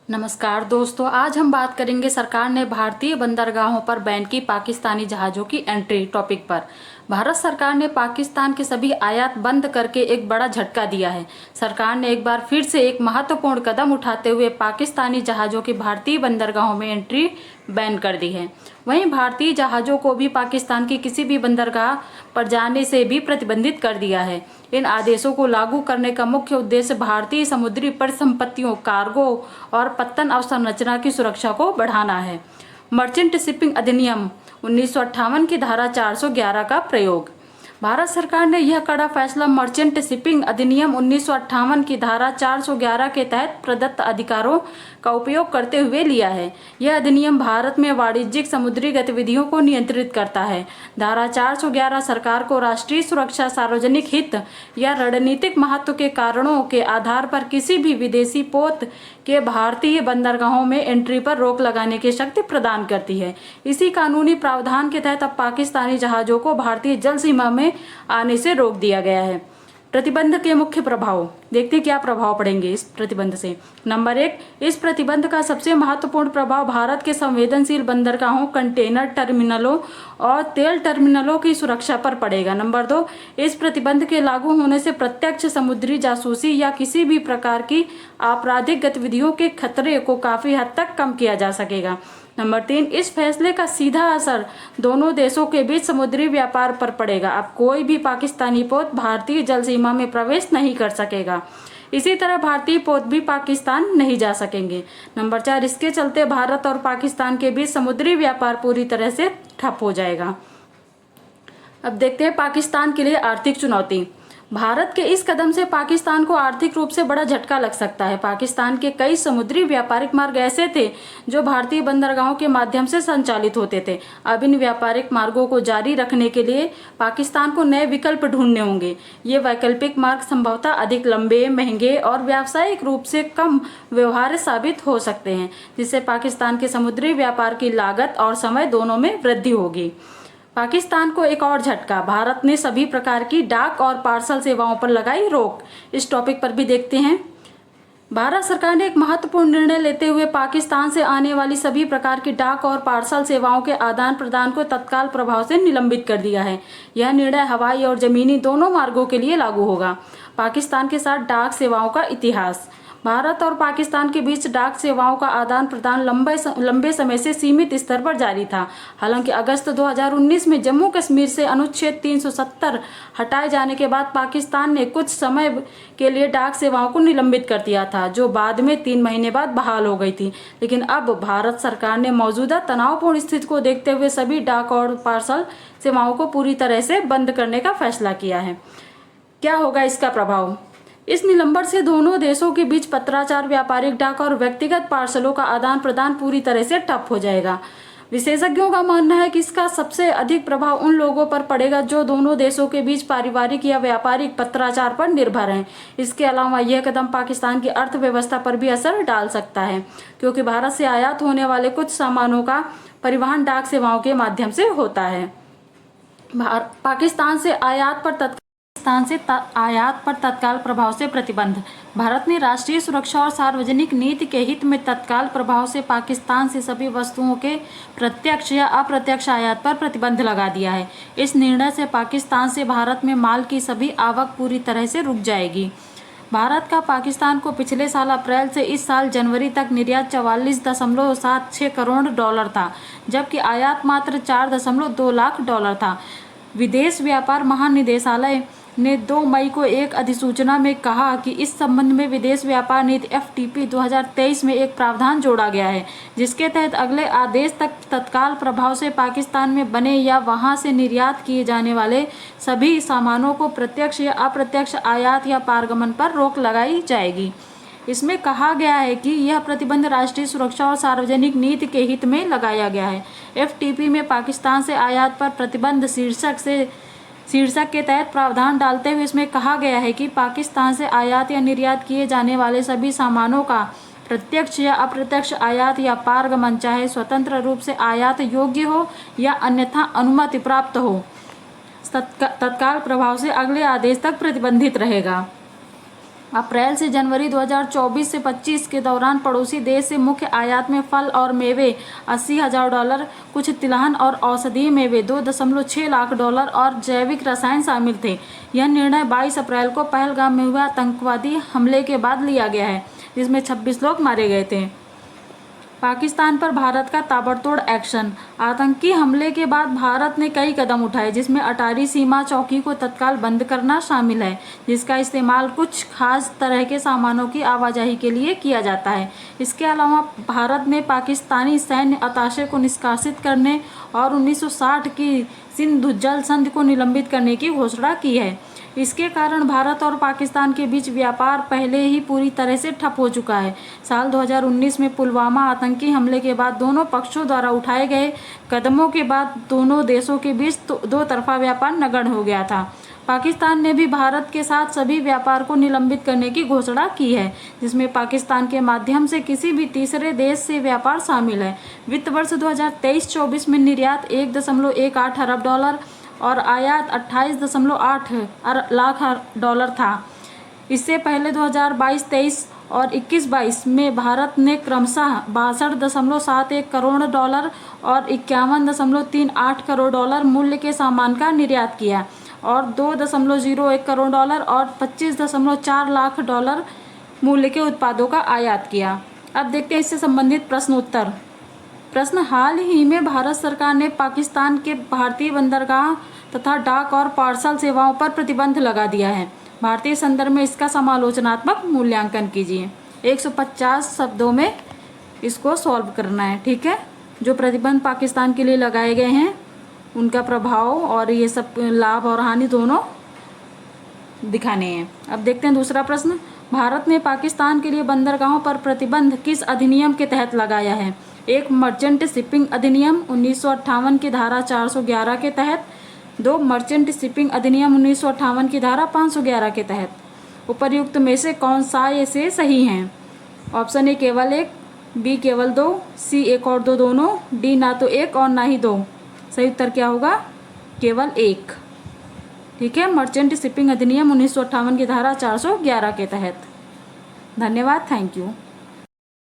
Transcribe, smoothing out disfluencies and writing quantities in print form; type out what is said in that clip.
नमस्कार दोस्तों, आज हम बात करेंगे सरकार ने भारतीय बंदरगाहों पर बैन की पाकिस्तानी जहाज़ों की एंट्री टॉपिक पर। भारत सरकार ने पाकिस्तान के सभी आयात बंद करके एक बड़ा झटका दिया है। सरकार ने एक बार फिर से एक महत्वपूर्ण कदम उठाते हुए पाकिस्तानी जहाज़ों की भारतीय बंदरगाहों में एंट्री बैन कर दी है। वहीं भारतीय जहाज़ों को भी पाकिस्तान की किसी भी बंदरगाह पर जाने से भी प्रतिबंधित कर दिया है। इन आदेशों को लागू करने का मुख्य उद्देश्य भारतीय समुद्री परिसंपत्तियों, कार्गो और पत्तन अवसंरचना की सुरक्षा को बढ़ाना है। मर्चेंट शिपिंग अधिनियम 1958 की धारा 411 का प्रयोग। भारत सरकार ने यह कड़ा फैसला मर्चेंट शिपिंग अधिनियम 1958 की धारा 411 के तहत प्रदत्त अधिकारों का उपयोग करते हुए लिया है। यह अधिनियम भारत में वाणिज्यिक समुद्री गतिविधियों को नियंत्रित करता है। धारा 411 सरकार को राष्ट्रीय सुरक्षा, सार्वजनिक हित या रणनीतिक महत्व के कारणों के आधार पर किसी भी विदेशी पोत के भारतीय बंदरगाहों में एंट्री पर रोक लगाने की शक्ति प्रदान करती है। इसी कानूनी प्रावधान के तहत अब पाकिस्तानी जहाज़ों को भारतीय जल सीमा में आने से रोक दिया गया है। प्रतिबंध के मुख्य प्रभाव देखते हैं, क्या प्रभाव पड़ेंगे इस प्रतिबंध से। नंबर 1, इस प्रतिबंध का सबसे महत्वपूर्ण प्रभाव भारत के संवेदनशील बंदरगाहों, कंटेनर टर्मिनलों और तेल टर्मिनलों की सुरक्षा पर पड़ेगा। नंबर 2, इस प्रतिबंध के लागू होने से प्रत्यक्ष समुद्री जासूसी या किसी भी प्रकार की आपराधिक गतिविधियों के खतरे को काफी हद तक कम किया जा सकेगा। नंबर 3, इस फैसले का सीधा असर दोनों देशों के बीच समुद्री व्यापार पर पड़ेगा। अब कोई भी पाकिस्तानी पोत भारतीय जल सीमा में प्रवेश नहीं कर सकेगा। इसी तरह भारतीय पोत भी पाकिस्तान नहीं जा सकेंगे। नंबर 4, इसके चलते भारत और पाकिस्तान के बीच समुद्री व्यापार पूरी तरह से ठप हो जाएगा। अब देखते हैं पाकिस्तान के लिए आर्थिक चुनौती। भारत के इस कदम से पाकिस्तान को आर्थिक रूप से बड़ा झटका लग सकता है। पाकिस्तान के कई समुद्री व्यापारिक मार्ग ऐसे थे जो भारतीय बंदरगाहों के माध्यम से संचालित होते थे। अब इन व्यापारिक मार्गों को जारी रखने के लिए पाकिस्तान को नए विकल्प ढूंढने होंगे। ये वैकल्पिक मार्ग संभवतः अधिक लंबे, महंगे और व्यावसायिक रूप से कम व्यवहार्य साबित हो सकते हैं, जिससे पाकिस्तान के समुद्री व्यापार की लागत और समय दोनों में वृद्धि होगी। पाकिस्तान को एक और झटका, भारत ने सभी प्रकार की डाक और पार्सल सेवाओं पर लगाई रोक। इस टॉपिक पर भी देखते हैं। भारत सरकार ने एक महत्वपूर्ण निर्णय लेते हुए पाकिस्तान से आने वाली सभी प्रकार की डाक और पार्सल सेवाओं के आदान प्रदान को तत्काल प्रभाव से निलंबित कर दिया है। यह निर्णय हवाई और जमीनी दोनों मार्गों के लिए लागू होगा। पाकिस्तान के साथ डाक सेवाओं का इतिहास। भारत और पाकिस्तान के बीच डाक सेवाओं का आदान प्रदान लंबे समय से सीमित स्तर पर जारी था। हालांकि अगस्त 2019 में जम्मू कश्मीर से अनुच्छेद 370 हटाए जाने के बाद पाकिस्तान ने कुछ समय के लिए डाक सेवाओं को निलंबित कर दिया था, जो बाद में 3 महीने बाद बहाल हो गई थी। लेकिन अब भारत सरकार ने मौजूदा तनावपूर्ण स्थिति को देखते हुए सभी डाक और पार्सल सेवाओं को पूरी तरह से बंद करने का फैसला किया है। क्या होगा इसका प्रभाव? इस निलंबन से दोनों देशों के बीच पत्राचार, व्यापारिक डाक और व्यक्तिगत पार्सलों का आदान प्रदान पूरी तरह से ठप हो जाएगा। विशेषज्ञों का मानना है कि इसका सबसे अधिक प्रभाव उन लोगों पर पड़ेगा जो दोनों देशों के बीच पारिवारिक या व्यापारिक पत्राचार पर निर्भर हैं। इसके अलावा यह कदम पाकिस्तान की अर्थव्यवस्था पर भी असर डाल सकता है, क्योंकि भारत से आयात होने वाले कुछ सामानों का परिवहन डाक सेवाओं के माध्यम से होता है। पाकिस्तान से आयात पर तत्काल प्रभाव से प्रतिबंध। भारत ने राष्ट्रीय सुरक्षा और सार्वजनिक नीति के हित में तत्काल प्रभाव से पाकिस्तान से सभी वस्तुओं के प्रत्यक्ष या अप्रत्यक्ष आयात पर प्रतिबंध लगा दिया है। इस निर्णय से पाकिस्तान से भारत में माल की सभी आवक पूरी तरह से रुक जाएगी। भारत का पाकिस्तान को पिछले साल अप्रैल से इस साल जनवरी तक निर्यात 44.76 करोड़ डॉलर था, जबकि आयात मात्र 4.2 लाख डॉलर था। विदेश व्यापार महानिदेशालय ने 2 मई को एक अधिसूचना में कहा कि इस संबंध में विदेश व्यापार नीति FTP 2023 में एक प्रावधान जोड़ा गया है, जिसके तहत अगले आदेश तक तत्काल प्रभाव से पाकिस्तान में बने या वहां से निर्यात किए जाने वाले सभी सामानों को प्रत्यक्ष या अप्रत्यक्ष आयात या पारगमन पर रोक लगाई जाएगी। इसमें कहा गया है कि यह प्रतिबंध राष्ट्रीय सुरक्षा और सार्वजनिक नीति के हित में लगाया गया है। FTP में पाकिस्तान से आयात पर प्रतिबंध शीर्षक के तहत प्रावधान डालते हुए इसमें कहा गया है कि पाकिस्तान से आयात या निर्यात किए जाने वाले सभी सामानों का प्रत्यक्ष या अप्रत्यक्ष आयात या पारगमन, चाहे स्वतंत्र रूप से आयात योग्य हो या अन्यथा अनुमति प्राप्त हो, तत्काल प्रभाव से अगले आदेश तक प्रतिबंधित रहेगा। अप्रैल से जनवरी 2024 से 25 के दौरान पड़ोसी देश से मुख्य आयात में फल और मेवे $80,000, कुछ तिलहन और औषधीय मेवे $2.6 लाख और जैविक रसायन शामिल थे। यह निर्णय 22 अप्रैल को पहलगाम में हुए आतंकवादी हमले के बाद लिया गया है, जिसमें 26 लोग मारे गए थे। पाकिस्तान पर भारत का ताबड़तोड़ एक्शन। आतंकी हमले के बाद भारत ने कई कदम उठाए, जिसमें अटारी सीमा चौकी को तत्काल बंद करना शामिल है, जिसका इस्तेमाल कुछ खास तरह के सामानों की आवाजाही के लिए किया जाता है। इसके अलावा भारत ने पाकिस्तानी सैन्य अताशे को निष्कासित करने और 1960 की सिंधु जल संधि को निलंबित करने की घोषणा की है। इसके कारण भारत और पाकिस्तान के बीच व्यापार पहले ही पूरी तरह से ठप हो चुका है। साल 2019 में पुलवामा आतंकी हमले के बाद दोनों पक्षों द्वारा उठाए गए कदमों के बाद दोनों देशों के बीच दो तरफा व्यापार नगण्य हो गया था। पाकिस्तान ने भी भारत के साथ सभी व्यापार को निलंबित करने की घोषणा की है, जिसमें पाकिस्तान के माध्यम से किसी भी तीसरे देश से व्यापार शामिल है। वित्त वर्ष 2023-24 में निर्यात $1.18 अरब और आयात $28.8 लाख था। इससे पहले 2022-23 और 21-22 में भारत ने क्रमशः $62.71 करोड़ और $51.38 करोड़ मूल्य के सामान का निर्यात किया और $2.01 करोड़ और $25.4 लाख मूल्य के उत्पादों का आयात किया। अब देखते हैं इससे संबंधित प्रश्न उत्तर। प्रश्न, हाल ही में भारत सरकार ने पाकिस्तान के भारतीय बंदरगाह तथा डाक और पार्सल सेवाओं पर प्रतिबंध लगा दिया है। भारतीय संदर्भ में इसका समालोचनात्मक मूल्यांकन कीजिए। 150 शब्दों में इसको सॉल्व करना है, ठीक है। जो प्रतिबंध पाकिस्तान के लिए लगाए गए हैं उनका प्रभाव और ये सब लाभ और हानि दोनों दिखाने हैं। अब देखते हैं दूसरा प्रश्न, भारत ने पाकिस्तान के लिए बंदरगाहों पर प्रतिबंध किस अधिनियम के तहत लगाया है? 1. मर्चेंट शिपिंग अधिनियम 1958 की धारा 411 के तहत। 2. मर्चेंट शिपिंग अधिनियम 1958 की धारा 511 के तहत। उपर्युक्त में से कौन सा ऐसे सही हैं? ऑप्शन ए केवल 1, बी केवल 2, सी 1 और 2 दोनों, डी ना तो 1 और ना ही 2। सही उत्तर क्या होगा? केवल 1, ठीक है। मर्चेंट शिपिंग अधिनियम 1958 की धारा 411 के तहत। धन्यवाद, थैंक यू।